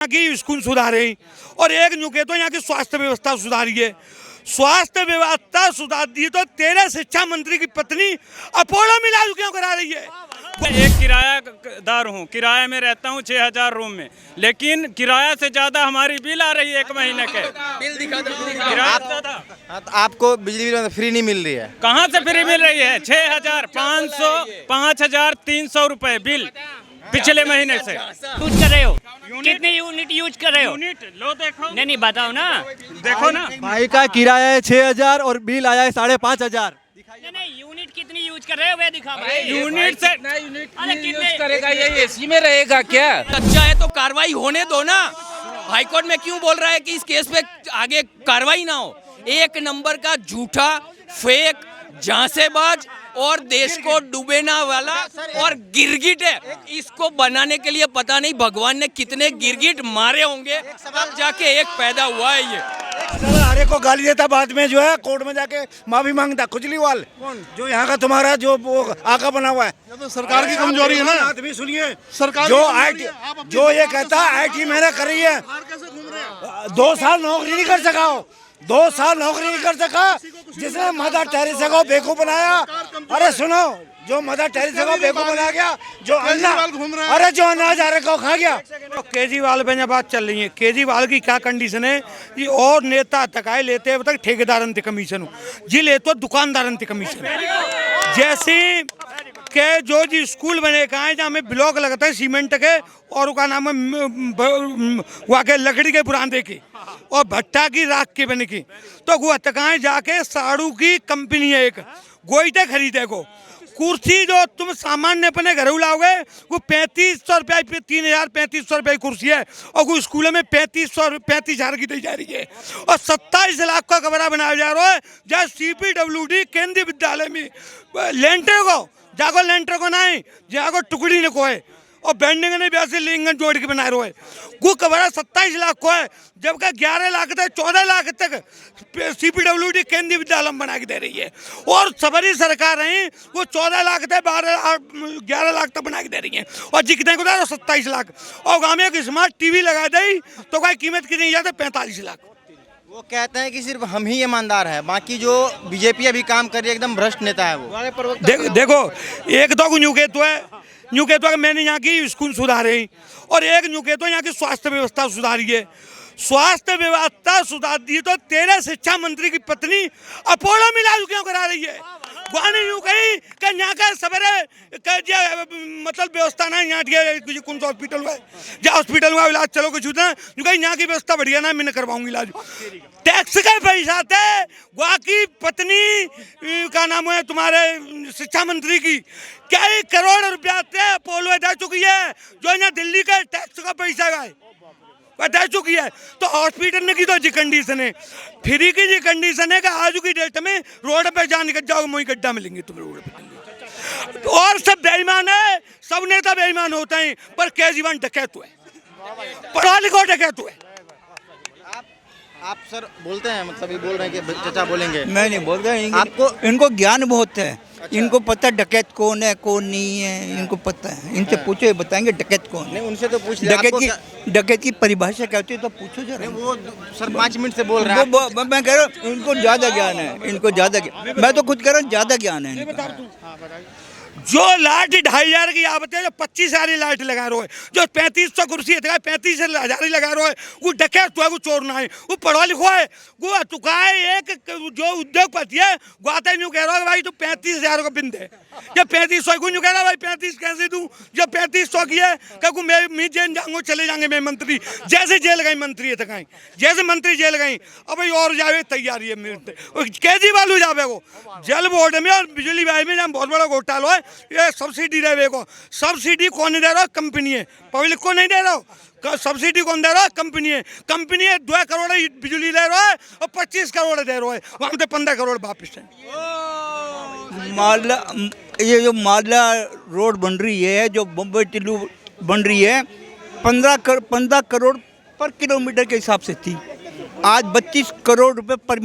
यहाँ की स्कूल सुधारे और एक यूँ कहे तो यहाँ की स्वास्थ्य व्यवस्था सुधारिए। स्वास्थ्य व्यवस्था सुधार दी तो तेरे शिक्षा मंत्री की पत्नी अपोलो में इलाज क्यों करा रही है? एक किरायादार हूँ, किराए में रहता हूँ 6000 रूम में, लेकिन किराया से ज्यादा हमारी बिल आ रही है एक महीने के। बिल दिखा दो। आपको बिजली बिल फ्री नहीं मिल रही है? कहाँ से फ्री मिल रही है? 6500 5300 रुपए बिल पिछले महीने से यूज कर रहे हो। कितने यूनिट यूज कर रहे हो? यूनिट लो देखो। नहीं बताओ ना, देखो ना भाई का किराया है 6000 और बिल आया है 5500। नहीं यूनिट कितनी यूज कर रहे हो वे दिखा भाई। यूनिट से अरे कितने करेगा ये एसी में रहेगा क्या? अच्छा है तो कार्रवाई होने दो ना। हाईकोर्ट में क्यों बोल रहा है कि इस केस पे आगे कार्रवाई ना हो? एक नंबर का झूठा, फेक, झांसेबाज और देश को डुबेना वाला और गिरगिट है। इसको बनाने के लिए पता नहीं भगवान ने कितने गिरगिट मारे होंगे, तब जाके एक पैदा हुआ है ये। हरे को गाली देता, बाद में जो है कोर्ट में जाके माफी मांगता। खुजलीवाल कौन? जो यहाँ का तुम्हारा जो वो आका बना हुआ है। तो सरकार की कमजोरी है ना। आदमी सुनिए, सरकार जो IT जो ये कहता IT मैंने करी है, 2 साल नौकरी नहीं कर सका हो, 2 साल नौकरी नहीं कर सका, जिसने मदर टेरेसा को बेवकूफ बनाया। अरे सुनो, जो मदर टेरेसा को बेवकूफ बना गया, जो अरे जो अनाज आरे को खा गया। तो केजरीवाल पे बात चल रही है, केजरीवाल की क्या कंडीशन है कि और नेता तकाए लेते हैं तक ठेकेदारन ते कमीशन जी ले तो दुकानदारन ते कमीशन। जैसे के जो जी स्कूल बने कहा है जहाँ में ब्लॉक लगता है सीमेंट के और उसका नाम है वहाँ के लकड़ी के पुराने की और भट्टा की राख के बने की, तो वो तकाए जाके साड़ू की कंपनी है एक गोईटे खरीदे को कुर्सी जो तुम सामान्य अपने घर लाओगे वो 3500 रुपये 3500 रुपये की कुर्सी है और वो स्कूलों में 35,000 की दी जा रही है और 27 लाख का कमरा बनाया जा रहा है। जहाँ CPWD केंद्रीय विद्यालय में लेंटर को जाको लेंटर को नहीं जाको टुकड़ी ने को है और बेंडिंग ने वैसे लिंगन जोड़ के बना रहे वो कमरा 27 लाख को है, जबकि 11 लाख तक 14 लाख तक CPWD केंद्रीय विद्यालय में बना के दे रही है और सबरी सरकार है वो 14 लाख तक 11 लाख तक बना के दे रही है और जी कितने को दे 27 लाख और गाँव में एक स्मार्ट TV लगा दी तो कोई कीमत कितनी जाती 45 लाख। वो कहते हैं कि सिर्फ हम ही ईमानदार है, बाकी जो बीजेपी अभी काम कर रही है एकदम भ्रष्ट नेता है वो। देखो एक तो यूँ कहते हैं मैंने यहाँ की स्कूल सुधारे और एक यूँ कहते हैं यहाँ की स्वास्थ्य व्यवस्था सुधारिए। स्वास्थ्य व्यवस्था सुधार दी तो तेरे शिक्षा मंत्री की पत्नी अपोलो में इलाज क्यों करा रही है? वहाँ ने यूँ कही कि यहाँ का सवेरे मतलब व्यवस्था ना यहाँ कौन सा हॉस्पिटल हुआ है जहाँ हॉस्पिटल हुआ इलाज चलो कुछ ना यूँ कहीं यहाँ की व्यवस्था बढ़िया ना मैं करवाऊंगी इलाज। टैक्स का पैसा थे वहाँ की पत्नी का नाम है तुम्हारे शिक्षा मंत्री की कई करोड़ रुपया थे अपोलो दे चुकी है जो यहाँ दिल्ली का टैक्स का पैसा है बता चुकी है। तो हॉस्पिटल की तो जी कंडीशन है, फ्री की जी कंडीशन है कि आज की डेट में रोड पे जान निकल जाओ वही गड्ढा मिलेंगे तुम रोड पे और सब बेईमान है, सब नेता बेईमान होते हैं पर केजरीवाल डकैत हुए, पढ़ा लिखा डकैत हुए। आप सर बोलते हैं मतलब ये बोल रहे हैं कि चाचा बोलेंगे? मैं नहीं बोल रहा, आपको इनको ज्ञान बहुत है। अच्छा। इनको पता डकैत कौन है कौन नहीं है, इनको पता है। इनसे पूछो ये बताएंगे डकैत कौन है। नहीं उनसे तो पूछ डकैत की परिभाषा क्या होती है तो पूछो जरा। वो सर 5 मिनट से बोल रहे हैं। मैं कह रहा हूँ इनको ज्यादा ज्ञान है, इनको ज्यादा, मैं तो खुद कह रहा हूँ ज्यादा ज्ञान है। जो लाइट 2500 की आवत है जो 25,000 लाइट लगा रहे है जो 3500 कुर्सी है 35,000 लगा रहे है वो डकैत हुआ वो चोर ना है वो पढ़ा लिखा है वो तुका है। एक जो उद्योगपति है वो आता है कह रहा है भाई तू 35,000 का बिंद है जब 3500 को कह रहा भाई 35 कैसे दूं जब 3500 की है कहूँ मैं जेल जाऊंगा चले जाएंगे मैं मंत्री जैसे जेल गई मंत्री है तक जैसे मंत्री जेल गई अब भाई और जावे तैयारी है केजरीवाल जावे को जल बोर्ड में और बिजली वाले में जहाँ बहुत बड़ा घोटाला है ये सब्सिडी दे को सब्सिडी कौन दे रहा कंपनी है पब्लिक को नहीं दे रहा सब्सिडी कौन दे रहा कंपनी है 2 करोड़ बिजली दे रहा है और 25 करोड़ दे रहा है वहाँ पे 15 करोड़ वापिस है। माला ये जो माला रोड बन रही है जो बम्बई टिल्लू बन रही है 15 करोड़ पर किलोमीटर के हिसाब से थी, आज 32 करोड़ रुपए पर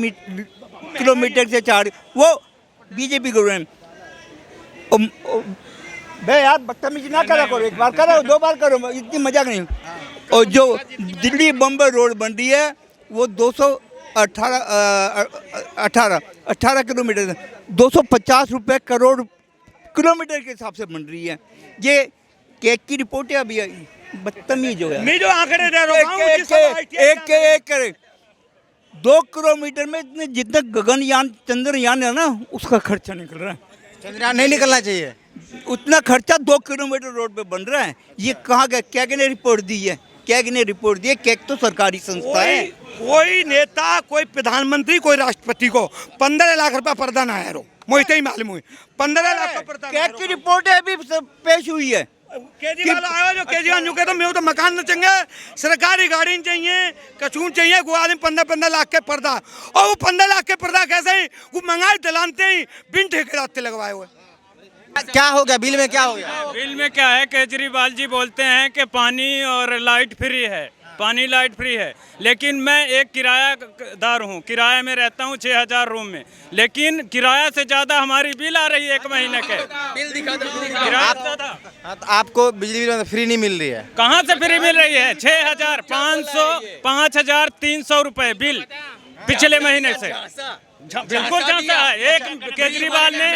किलोमीटर से चार्ज वो बीजेपी गवर्नमेंट बे यार बदतमीजी ना करा करो, एक बार करो, 2 बार करो, इतनी मजाक नहीं। और जो दिल्ली बम्बई रोड बन रही है वो 218 किलोमीटर, 250 रुपये करोड़ किलोमीटर के हिसाब से बन रही है। ये केक की रिपोर्ट है अभी, बदतमीज हो गया। मैं जो आंकड़े दे रहा हूँ एक 2 किलोमीटर में इतने जितना गगनयान चंद्रयान है ना उसका खर्चा निकल रहा है। चंद्रयान नहीं निकलना चाहिए, उतना खर्चा 2 किलोमीटर रोड पे बन रहा है। ये कहाँ गया? क्या ने रिपोर्ट दी है? क्या ने रिपोर्ट दी है? क्या तो सरकारी संस्था है। कोई नेता, कोई प्रधानमंत्री, कोई राष्ट्रपति को 15 लाख रुपया प्रदान आया रो, मुझे ही मालूम हुई 15 लाख का प्रदान। क्या की रिपोर्ट है अभी पेश हुई है। केजरीवाल आया जो केजरीवाल नु कहता मैं तो मकान न चाहिए, सरकारी गाड़ी चाहिए, कचून चाहिए, वो आदमी 15 लाख के पर्दा, और वो 15 लाख के पर्दा कैसे ही वो मंगाए दलानते ही बिन ठेकेदार लगवाए हुए। क्या हो गया बिल में, क्या हो गया? बिल में क्या है, केजरीवाल जी बोलते हैं कि पानी और लाइट फ्री है, पानी लाइट फ्री है, लेकिन मैं एक किरायादार हूँ, किराए में रहता हूँ 6000 रूम में, लेकिन किराया से ज़्यादा हमारी बिल आ रही है 1 महीने के। बिल दिखा दो, किराया ज़्यादा। हाँ, तो आपको बिजली बिल फ्री नहीं मिल रही है? कहाँ से फ्री मिल रही है? 5300 रुपए बिल पिछले महीने से, बिल्कुल झांसा है। एक केजरीवाल ने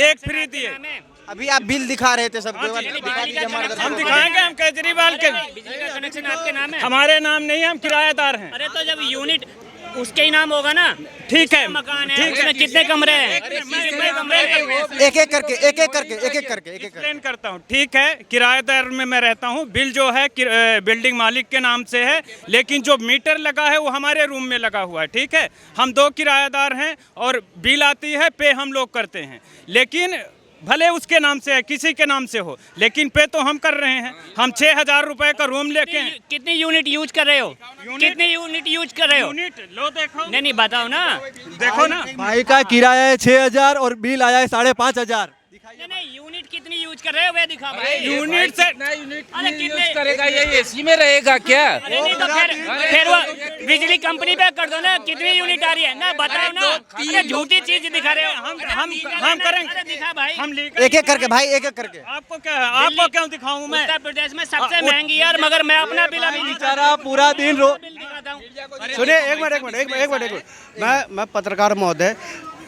एक फ्री दिए। अभी आप बिल दिखा रहे थे सबको, हम दिखाएंगे, हम केजरीवाल के बिजली का कनेक्शन आपके नाम है? हमारे नाम नहीं है, हम किराएदार हैं। अरे तो जब यूनिट उसके ही नाम होगा ना, ठीक है, मकान है, उसमें कितने कमरे हैं? एक एक करके एक्सप्लेन करता हूँ। ठीक है, किराएदार में मैं रहता हूँ, बिल जो है बिल्डिंग मालिक के नाम से है, लेकिन जो मीटर लगा है वो हमारे रूम में लगा हुआ है। ठीक है, हम 2 किराएदार हैं और बिल आती है, पे हम लोग करते हैं, लेकिन भले उसके नाम से है, किसी के नाम से हो, लेकिन पे तो हम कर रहे हैं। हम 6000 रुपए का रूम लेके हैं। कितनी यूनिट यूज कर रहे हो? कितनी यूनिट यूज कर रहे हो? यूनिट लो, देखो। नहीं बताओ ना, देखो ना, भाई का किराया है 6000 और बिल आया है 5500। नहीं यूनिट कितनी यूज कर रहे हो वे दिखा भाई। यूनिट से अरे कितने करेगा ये एसी में रहेगा क्या? अरे नहीं तो फिर वो बिजली कंपनी पे कर दो ना, कितनी यूनिट आ रही है ना, बताओ ना। अरे झूठी चीज दिखा रहे हो। हम करेंगे। अरे दिखा भाई, हम एक एक करके भाई, एक एक करके। आपको क्या है, आपको क्यों दिखाऊं मैं? उत्तर प्रदेश में सबसे महंगी यार, मगर मैं अपना बिल अभी बेचारा पूरा दिन बिल दिखाता हूँ। सुनिए, एक मिनट, मैं पत्रकार महोदय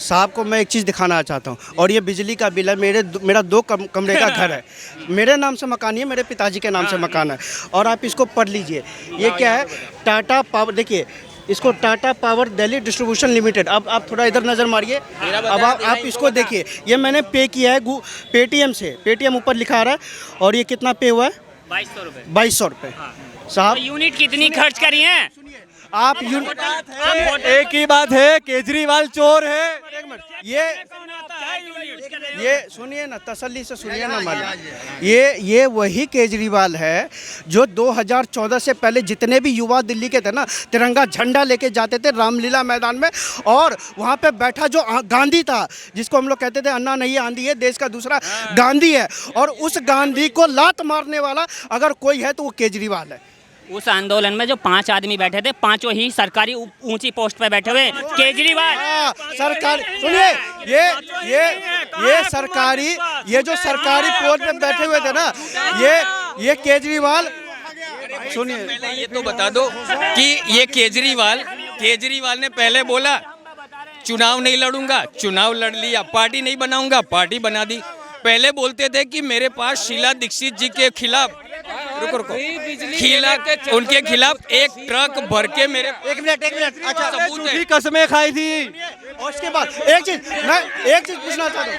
साहब को मैं एक चीज़ दिखाना चाहता हूँ, और ये बिजली का बिल है। मेरा 2 कमरे का घर है, मेरे नाम से मकान है, मेरे पिताजी के नाम से मकान है, और आप इसको पढ़ लीजिए। ये क्या है? टाटा पावर, देखिए इसको Tata power Delhi distribution limited. अब आप थोड़ा इधर नज़र मारिए, अब आप इसको देखिए। ये मैंने पे किया है पेटीएम से, पेटीएम ऊपर लिखा आ रहा है, और ये कितना पे हुआ है? 2200 रुपए। 2200 रुपये। साहब यूनिट कितनी खर्च करी है? आप एक ही बात है, केजरीवाल चोर है। ये सुनिए ना, तसल्ली से सुनिए ना मालिक, ये वही केजरीवाल है जो 2014 से पहले जितने भी युवा दिल्ली के थे ना, तिरंगा झंडा लेके जाते थे रामलीला मैदान में, और वहाँ पे बैठा जो गांधी था, जिसको हम लोग कहते थे अन्ना नहीं आंधी है, देश का दूसरा गांधी है, और उस गांधी को लात मारने वाला अगर कोई है तो वो केजरीवाल है। उस आंदोलन में जो 5 आदमी बैठे थे, 5 ही सरकारी ऊंची पोस्ट पे बैठे हुए। केजरीवाल सरकारी, सुनिए, ये सरकारी, ये जो सरकारी पोस्ट पे बैठे हुए थे ना, ये केजरीवाल। सुनिए, ये तो बता दो कि ये केजरीवाल ने पहले बोला चुनाव नहीं लड़ूंगा, चुनाव लड़ लिया, पार्टी नहीं बनाऊंगा, पार्टी बना दी। पहले बोलते थे कि मेरे पास शीला दीक्षित जी के खिलाफ, रुको उनके खिलाफ 1 ट्रक भर के मेरे। एक मिनट, अच्छा सबूत है। कसमें खाई थी, और उसके बाद एक चीज पूछना चाहता हूँ।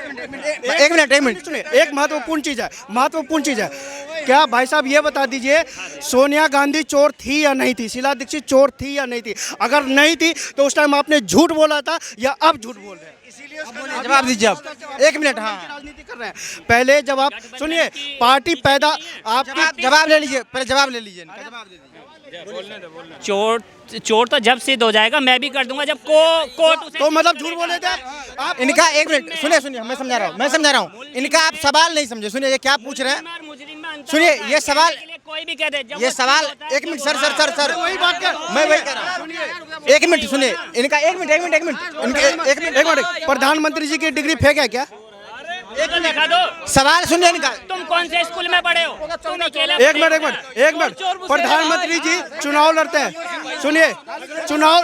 एक मिनट सुनिए, एक महत्वपूर्ण चीज है। क्या भाई साहब ये बता दीजिए, सोनिया गांधी चोर थी या नहीं थी? शीला दीक्षित चोर थी या नहीं थी? अगर नहीं थी तो उस टाइम आपने झूठ बोला था या अब झूठ बोल रहे हैं? जवाब दीजिए आप। 1 मिनट। हाँ, राजनीति कर रहे हैं। पहले जब आप सुनिए, पार्टी पैदा, आपकी जवाब ले लीजिए, पहले जवाब ले लीजिए। चोर तो जब सिद्ध हो जाएगा मैं भी कर दूंगा, जब कोर्ट तो मतलब झूठ बोले थे आप। इनका 1 मिनट सुनिए, मैं समझा रहा हूँ। इनका आप सवाल नहीं समझे। सुनिए, ये क्या पूछ रहे हैं? सुनिए, ये सवाल, कोई भी कह दे, ये सवाल। 1 मिनट सर, वही बात कर, मैं वही कह रहा हूँ। 1 मिनट सुनिए, इनका 1 मिनट। प्रधानमंत्री प्रधानमंत्री जी की डिग्री फेक है क्या? तो दिखा दो। सवाल सुनिए इनका। तुम कौन से स्कूल में पढ़े हो? तुम अकेले एक मिनट प्रधानमंत्री जी चुनाव लड़ते हैं, सुनिए चुनाव।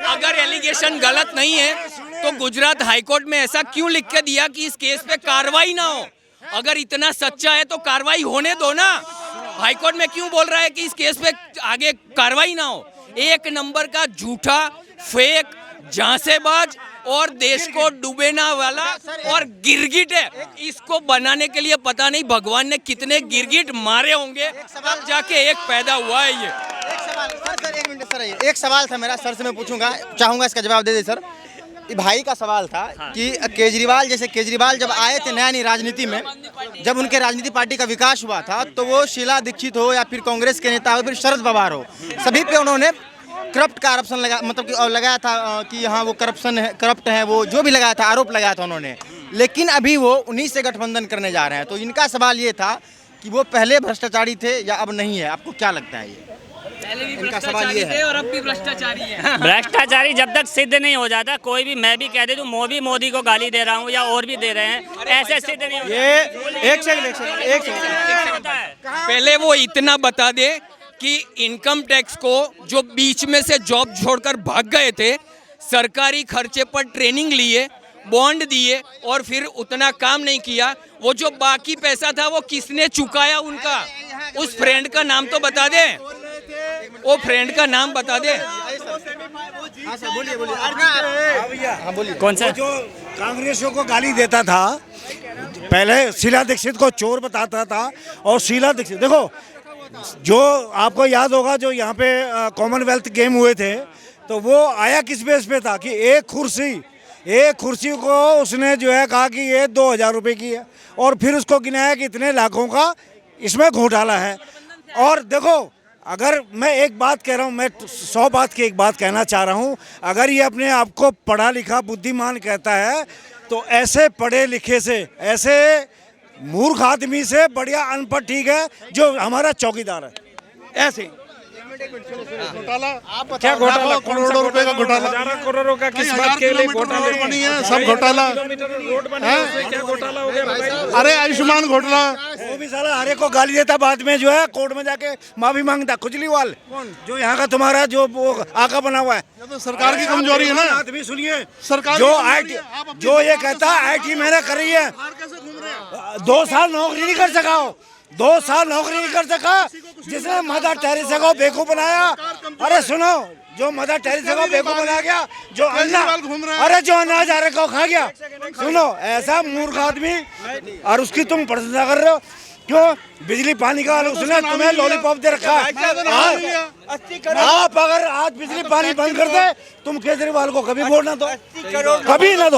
अगर एलिगेशन गलत नहीं है तो गुजरात हाईकोर्ट में ऐसा क्यों लिख के दिया कि इस केस पे कार्रवाई ना हो? अगर इतना सच्चा है तो कार्रवाई होने दो ना। हाईकोर्ट में क्यों बोल रहा है कि इस केस पे आगे कार्रवाई ना हो? एक नंबर का झूठा, फेक, झांसेबाज और देश को डुबेना वाला और गिरगिट है। इसको बनाने के लिए पता नहीं भगवान ने कितने गिरगिट मारे होंगे, तब जाके एक पैदा हुआ है ये। एक मिनट सर, एक सवाल था मेरा, सर से मैं पूछूंगा, चाहूंगा इसका जवाब दे दे सर। ये भाई का सवाल था कि केजरीवाल जब आए थे नया नई राजनीति में, जब उनके राजनीति पार्टी का विकास हुआ था, तो वो शीला दीक्षित हो या फिर कांग्रेस के नेता हो, फिर शरद पवार हो, सभी पे उन्होंने करप्ट का आरोप लगाया था कि हाँ वो करप्ट है, वो जो भी लगाया था, आरोप लगाया था उन्होंने। लेकिन अभी वो उन्हीं से गठबंधन करने जा रहे हैं। तो इनका सवाल ये था कि वो पहले भ्रष्टाचारी थे या अब नहीं है, आपको क्या लगता है? ये पहले भी भ्रष्टाचारी थे और अब भी भ्रष्टाचारी है। भ्रष्टाचारी जब तक सिद्ध नहीं हो जाता, कोई भी, मैं भी कह दे दूं मोदी को गाली दे रहा हूं या और भी दे रहे हैं, ऐसे सिद्ध नहीं होता। ये एक सेकंड पहले वो इतना बता दे कि इनकम टैक्स को जो बीच में से जॉब छोड़कर भाग गए थे, सरकारी खर्चे पर ट्रेनिंग लिए, बॉन्ड दिए और फिर उतना काम नहीं किया, वो जो बाकी पैसा था वो किसने चुकाया उनका? उस फ्रेंड का नाम तो बता दे, वो फ्रेंड का नाम बता दे। बोलिए। कौन सा? जो कांग्रेसियों को गाली देता था, पहले शीला दीक्षित को चोर बताता था, और शीला दीक्षित देखो, जो आपको याद होगा जो यहाँ पे कॉमनवेल्थ गेम हुए थे, तो वो आया किस बेस पे था कि एक कुर्सी को उसने जो है कहा कि ये 2000 रुपये की है, और फिर उसको गिनाया कि इतने लाखों का इसमें घोटाला है। और देखो, अगर मैं एक बात कह रहा हूँ, मैं 100 बात की एक बात कहना चाह रहा हूँ, अगर ये अपने आप को पढ़ा लिखा बुद्धिमान कहता है, तो ऐसे पढ़े लिखे से, ऐसे मूर्ख आदमी से बढ़िया अनपढ़ ठीक है जो हमारा चौकीदार है। ऐसे क्या घोटाला? करोड़ों रुपए का घोटाला, हजारों करोड़ों का किस बात के लिए घोटाला बनी है? सब घोटाला। रोड बने उसमें क्या घोटाला हो गया बताइए? अरे आयुष्मान घोटाला, वो भी साला हरे को गाली देता, बाद में जो है कोर्ट में जाके माफी मांगता। खुजलीवाल जो यहाँ का तुम्हारा जो वो आका बना हुआ है, ये तो सरकार की कमजोरी है ना। आदमी सुनिए, सरकार जो की IT जो ये कहता IT मैंने करी है, 2 साल नौकरी नहीं कर सका हो, 2 साल नौकरी नहीं कर सका, जिसने मदर टेरेसा को बेवकूफ बनाया। अरे सुनो, जो मदर टेरेसा को बेवकूफ बना गया, जो अनाज आ रहे को खा गया, सुनो, ऐसा मूर्ख आदमी, और उसकी तुम प्रशंसा कर रहे हो क्यों? बिजली पानी का उसने तुम्हें लॉलीपॉप दे रखा है। आप अगर आज बिजली पानी बंद कर दे, तुम केजरीवाल को कभी वोट ना दो, कभी ना दो।